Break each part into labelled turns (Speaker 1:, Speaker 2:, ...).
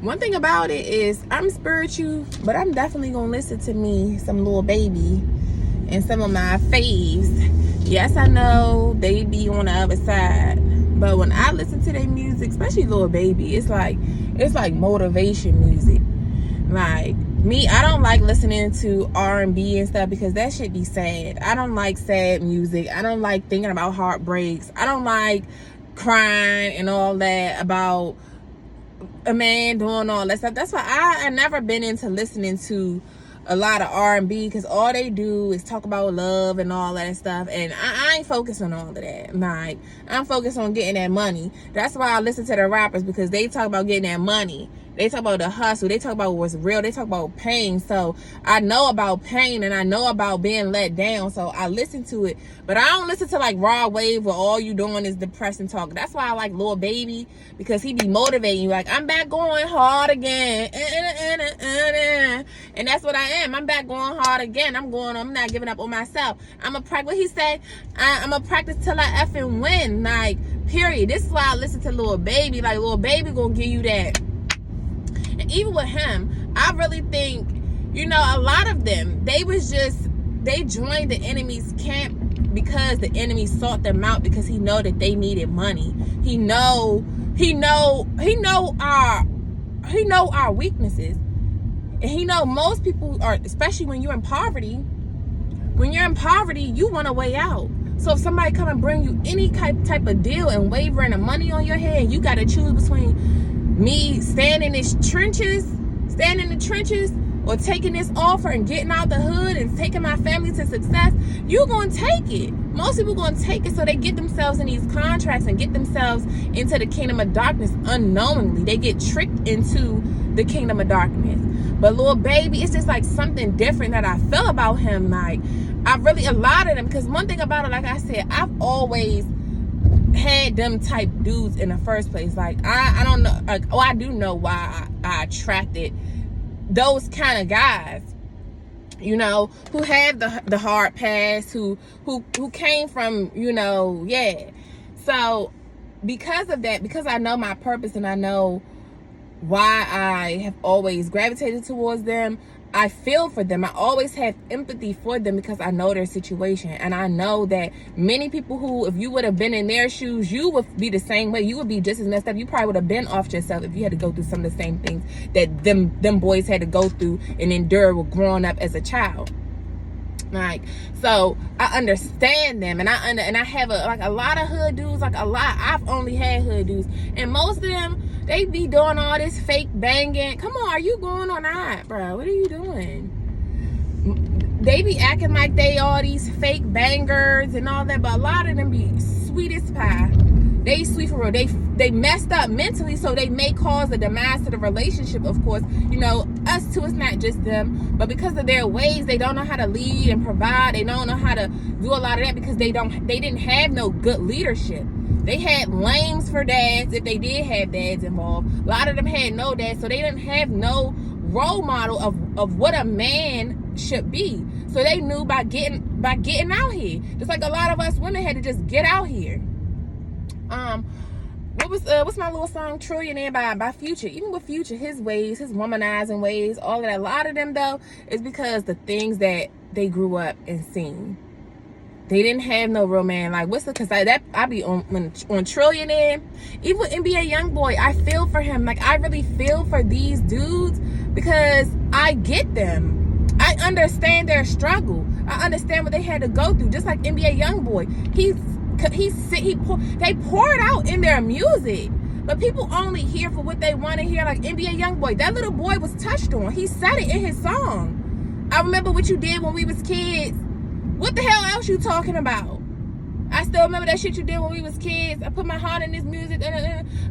Speaker 1: One thing about it is I'm spiritual, but I'm definitely gonna listen to me some Lil Baby and some of my faves. Yes, I know they be on the other side, but when I listen to their music, especially Lil Baby, it's like motivation music. Like me, I don't like listening to R&B and stuff because that shit be sad. I don't like sad music. I don't like thinking about heartbreaks. I don't like crying and all that about a man doing all that stuff. That's why I never been into listening to a lot of R&B, because all they do is talk about love and all that stuff, and I ain't focused on all of that. Like, I'm focused on getting that money. That's why I listen to the rappers, because they talk about getting that money. They talk about the hustle. They talk about what's real. They talk about pain. So I know about pain, and I know about being let down. So I listen to it. But I don't listen to like Raw Wave where all you doing is depressing talk. That's why I like Lil Baby, because he be motivating you. Like, I'm back going hard again. And that's what I am. I'm back going hard again. I'm not giving up on myself. I'm a practice. What he said, I'm a practice till I effing win. Like, period. This is why I listen to Lil Baby. Like, Lil Baby gonna give you that. And even with him, I really think, you know, a lot of them, they joined the enemy's camp because the enemy sought them out, because he know that they needed money. He know our weaknesses. And he know most people are, especially when you're in poverty, you want a way out. So if somebody come and bring you any type of deal and wavering of money on your head, you got to choose between me standing in the trenches, or taking this offer and getting out the hood and taking my family to success. You gonna take it. Most people gonna take it, so they get themselves in these contracts and get themselves into the kingdom of darkness unknowingly. They get tricked into the kingdom of darkness. But Lil Baby, it's just like something different that I feel about him. Like, a lot of them, because one thing about it, like I said, I've always had them type dudes in the first place. Like, I don't know, like, I do know why I attracted those kind of guys, you know, who have the hard past, who came from, you know, yeah. So because of that, because I know my purpose and I know why I have always gravitated towards them, I feel for them. I always have empathy for them, because I know their situation. And I know that many people who, if you would have been in their shoes, you would be the same way. You would be just as messed up. You probably would have been off yourself if you had to go through some of the same things that them boys had to go through and endure with growing up as a child. Like, so I understand them, and I have a lot of hood dudes, I've only had hood dudes, and most of them, they be doing all this fake banging. Come on, are you going or not, bro? What are you doing? They be acting like they all these fake bangers and all that, but a lot of them be sweet as pie. They sweet for real. They messed up mentally, so they may cause a demise to the relationship, of course. You know, us too, it's not just them. But because of their ways, they don't know how to lead and provide. They don't know how to do a lot of that, because they didn't have no good leadership. They had lames for dads, if they did have dads involved. A lot of them had no dads, so they didn't have no role model of what a man should be. So they knew by getting out here. Just like a lot of us women had to just get out here. What's my little song, Trillionaire by Future? Even with Future, his ways, his womanizing ways, all of that, a lot of them though is because the things that they grew up and seen. They didn't have no real man. Like, I be on Trillionaire. Even with NBA Youngboy, I feel for him. Like, I really feel for these dudes, because I get them. I understand their struggle. I understand what they had to go through. Just like NBA Youngboy, they pour it out in their music, but people only hear for what they want to hear. Like NBA Youngboy, that little boy was touched on. He said it in his song. I remember what you did when we was kids. What the hell else you talking about? I still remember that shit you did when we was kids. I put my heart in this music.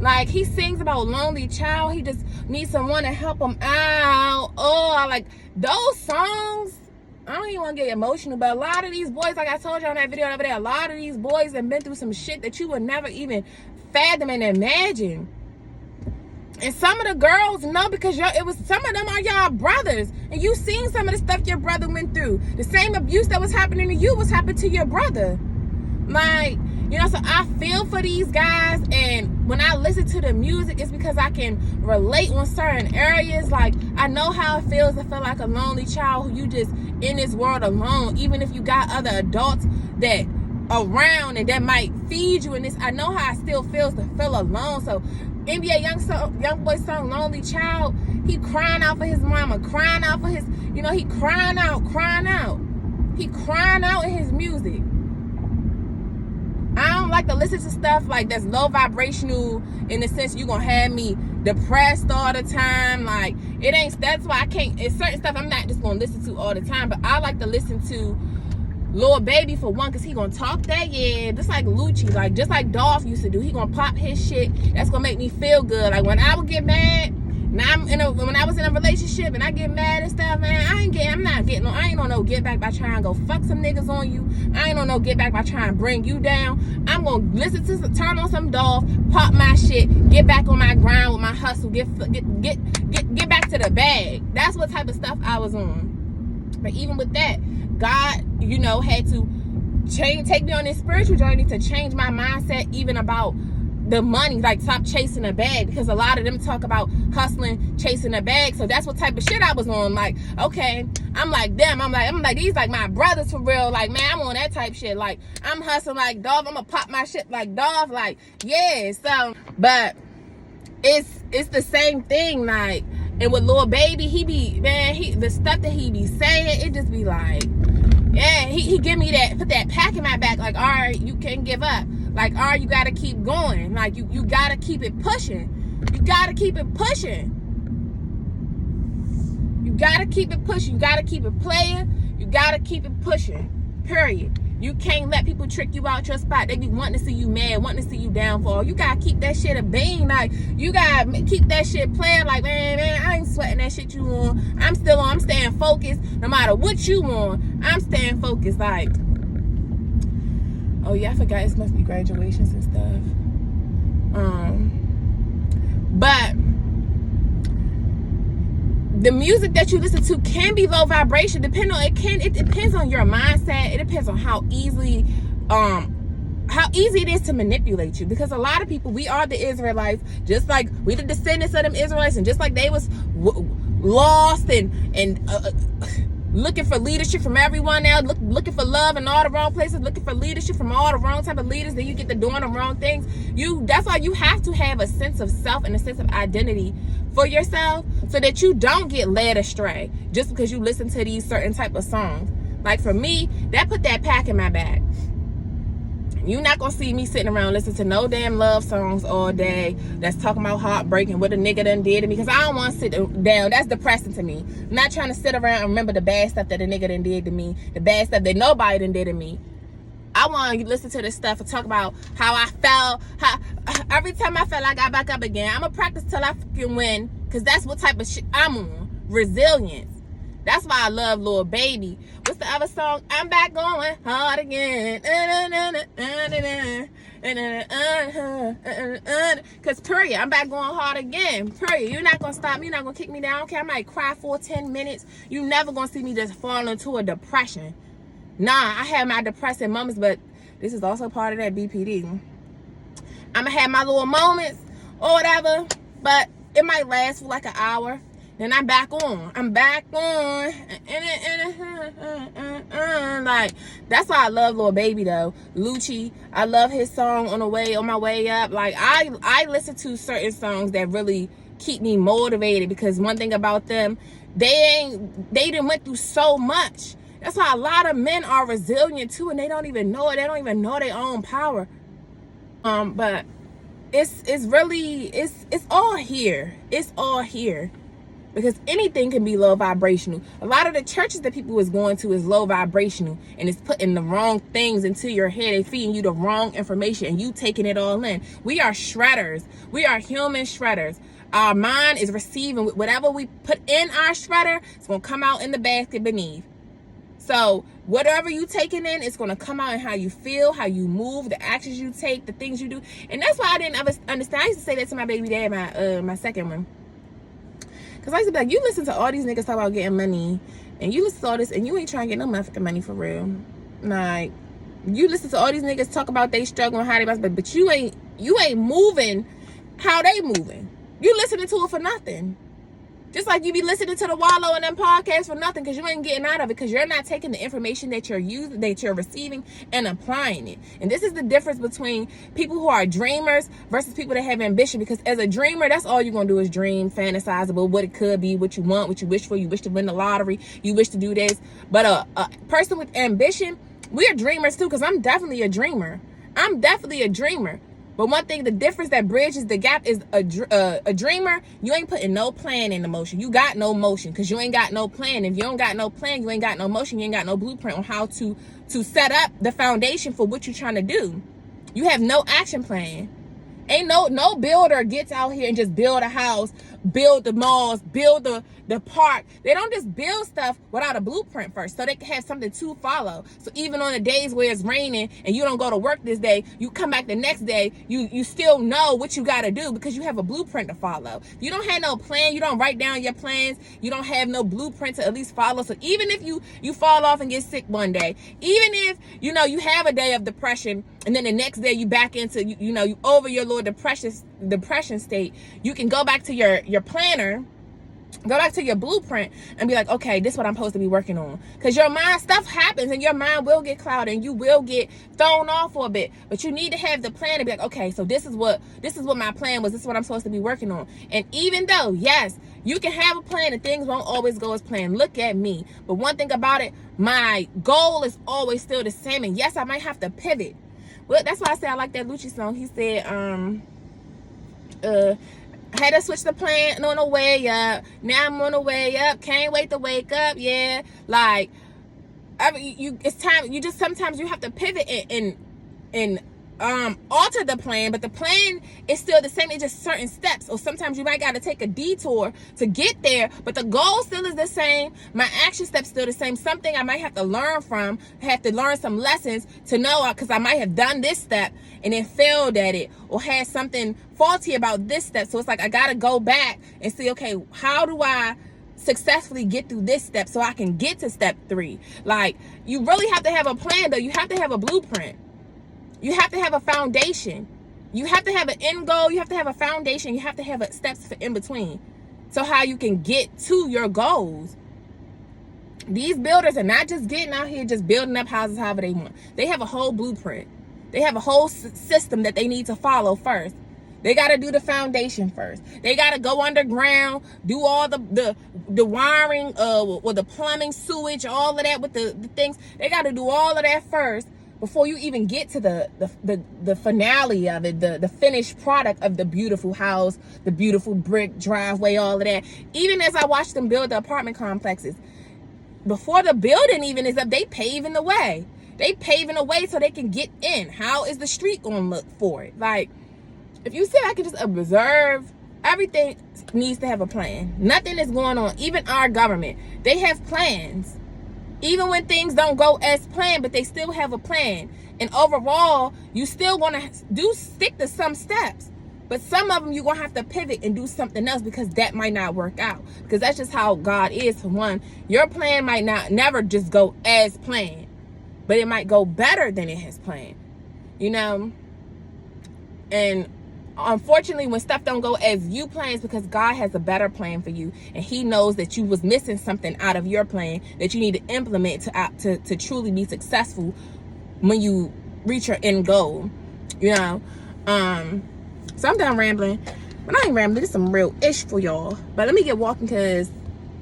Speaker 1: Like, he sings about lonely child. He just needs someone to help him out. Oh, I like those songs. I don't even want to get emotional, but a lot of these boys, like I told you on that video over there, a lot of these boys have been through some shit that you would never even fathom and imagine. And some of the girls know, because some of them are y'all brothers, and you seen some of the stuff your brother went through. The same abuse that was happening to you was happening to your brother. Like, You know, so I feel for these guys, and when I listen to the music, it's because I can relate on certain areas. Like, I know how it feels to feel like a lonely child who you just in this world alone, even if you got other adults that around and that might feed you in this. I know how it still feels to feel alone. So NBA Youngboy song Lonely Child, he crying out for his mama, crying out for his, you know, he crying out. He crying out in his music. I don't like to listen to stuff like that's low vibrational, in the sense you gonna have me depressed all the time. Like, it ain't, that's why I can't, it's certain stuff I'm not just gonna listen to all the time. But I like to listen to Lil Baby for one, because he gonna talk that, yeah, just like Lucci, like just like Dolph used to do. He gonna pop his shit. That's gonna make me feel good. Like, when I would get mad, now when I was in a relationship and I get mad and stuff, man, I ain't on no get back by trying to go fuck some niggas on you. I ain't on no get back by trying to bring you down. I'm gonna listen to turn on some Dolph, pop my shit, get back on my grind with my hustle, get back to the bag. That's what type of stuff I was on. But even with that, God, you know, had to take me on this spiritual journey to change my mindset, even about the money. Like, stop chasing a bag, because a lot of them talk about hustling, chasing a bag. So that's what type of shit I was on. Like, okay, I'm like them. I'm like these like my brothers for real. Like, man, I'm on that type shit. Like, I'm hustling like Dolph. I'm gonna pop my shit like Dolph. Like, yeah. So, but it's the same thing. Like, and with Lil Baby, he be, man, the stuff that he be saying, it just be like, yeah, he give me that, put that pack in my back. Like, all right, you can't give up. Like, all right, you gotta keep going. Like, you gotta keep it pushing. You gotta keep it pushing. You gotta keep it pushing. You gotta keep it playing. You gotta keep it pushing. Period. You can't let people trick you out your spot. They be wanting to see you mad, wanting to see you downfall. You gotta keep that shit a bean. Like, you gotta keep that shit playing. Like, man, I ain't sweating that shit you on. I'm still on. I'm staying focused. No matter what you on, I'm staying focused. Like, oh yeah, I forgot it must be graduations and stuff. But the music that you listen to can be low vibration. It depends on your mindset. It depends on how easy it is to manipulate you. Because a lot of people, we are the Israelites, just like we the descendants of them Israelites, and just like they was lost and looking for leadership from everyone now, looking for love in all the wrong places, looking for leadership from all the wrong type of leaders, then you get to doing the wrong things. That's why you have to have a sense of self and a sense of identity for yourself, so that you don't get led astray just because you listen to these certain type of songs. Like, for me, that put that pack in my back. You're not gonna see me sitting around listening to no damn love songs all day that's talking about heartbreak and what a nigga done did to me, because I don't want to sit down. That's depressing to me. I'm not trying to sit around and remember the bad stuff that a nigga done did to me, the bad stuff that nobody done did to me. I want to listen to this stuff and talk about how I felt. How every time I felt, I got back up again. I'm gonna practice till I fucking win, because that's what type of shit I'm on. Resilience. That's why I love Lil Baby. What's the other song? I'm back going hard again. Because period, I'm back going hard again. Period. You're not going to stop me. You're not going to kick me down. Okay, I might cry for 10 minutes. You never going to see me just fall into a depression. Nah, I have my depressing moments, but this is also part of that BPD. I'm going to have my little moments or whatever, but it might last for like an hour. Then I'm back on. Like, that's why I love Lil Baby though. Lucci, I love his song On My Way Up. Like, I listen to certain songs that really keep me motivated, because one thing about them, they done went through so much. That's why a lot of men are resilient too, and they don't even know it. They don't even know their own power. But it's really all here. It's all here. Because anything can be low vibrational. A lot of the churches that people is going to is low vibrational, and it's putting the wrong things into your head. They feeding you the wrong information, and you taking it all in. We are shredders. We are human shredders. Our mind is receiving whatever we put in our shredder. It's gonna come out in the basket beneath. So whatever you taking in, it's gonna come out in how you feel, how you move, the actions you take, the things you do. And that's why I didn't ever understand. I used to say that to my baby dad, my second one. Because I used to be like, you listen to all these niggas talk about getting money, and you listen to all this, and you ain't trying to get no motherfucking money for real. Like, You listen to all these niggas talk about they struggle and how they, but you ain't moving how they moving. You listening to it for nothing. Just like you be listening to the Wallow and them podcasts for nothing, because you ain't getting out of it, because you're not taking the information that you're using, that you're receiving, and applying it. And this is the difference between people who are dreamers versus people that have ambition. Because as a dreamer, that's all you're gonna do is dream, fantasize about what it could be, what you want, what you wish for. You wish to win the lottery, you wish to do this. But a person with ambition, we are dreamers too, because I'm definitely a dreamer. But one thing, the difference that bridges the gap is a dreamer, you ain't putting no plan into motion. You got no motion because you ain't got no plan. If you don't got no plan, you ain't got no motion. You ain't got no blueprint on how to set up the foundation for what you're trying to do. You have no action plan. Ain't no builder gets out here and just build a house, build the malls, build the park. They don't just build stuff without a blueprint first, so they can have something to follow. So even on the days where it's raining and you don't go to work this day, you come back the next day, you still know what you got to do because you have a blueprint to follow. If you don't have no plan, you don't write down your plans, you don't have no blueprint to at least follow. So even if you fall off and get sick one day, even if you have a day of depression and then the next day you back into you over your little depression state, you can go back to your planner, go back to your blueprint and be like, okay, this is what I'm supposed to be working on. Because your mind, stuff happens and your mind will get clouded and you will get thrown off for a bit. But you need to have the plan to be like, okay, so this is what my plan was. This is what I'm supposed to be working on. And even though, yes, you can have a plan and things won't always go as planned. Look at me. But one thing about it, my goal is always still the same. And yes, I might have to pivot. Well, that's why I say I like that Lucci song. He said, had to switch the plan on the way up. Now I'm on the way up. Can't wait to wake up. Yeah, like it's time. You just sometimes you have to pivot and alter the plan, but the plan is still the same. It's just certain steps. Or sometimes you might got to take a detour to get there, but the goal still is the same. My action steps still the same. Something I might have to learn from, have to learn some lessons to know, because I might have done this step and then failed at it or had something faulty about this step. So it's like I got to go back and see, okay, how do I successfully get through this step so I can get to step 3? Like, you really have to have a plan, though. You have to have a blueprint. You have to have a foundation. You have to have an end goal. You have to have a foundation. You have to have steps in between. So how you can get to your goals. These builders are not just getting out here just building up houses however they want. They have a whole blueprint. They have a whole system that they need to follow first. They got to do the foundation first. They got to go underground, do all the wiring, or the plumbing, sewage, all of that with the things. They got to do all of that first before you even get to the finale of it, the finished product of the beautiful house, the beautiful brick driveway, all of that. Even as I watch them build the apartment complexes, before the building even is up, they paving the way. They paving the way so they can get in. How is the street going to look for it? Like, if you sit back and just observe, everything needs to have a plan. Nothing is going on. Even our government, they have plans. Even when things don't go as planned, but they still have a plan. And overall, you still want to stick to some steps. But some of them you're going to have to pivot and do something else because that might not work out. Because that's just how God is. For one, your plan might never just go as planned. But it might go better than it has planned. And unfortunately, when stuff don't go as you plan, it's because God has a better plan for you, and He knows that you was missing something out of your plan that you need to implement to truly be successful when you reach your end goal. So I'm done rambling. But I ain't rambling. This is some real ish for y'all. But let me get walking because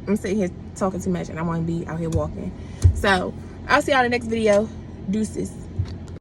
Speaker 1: I'm sitting here talking too much and I want to be out here walking. So I'll see y'all in the next video. Deuces.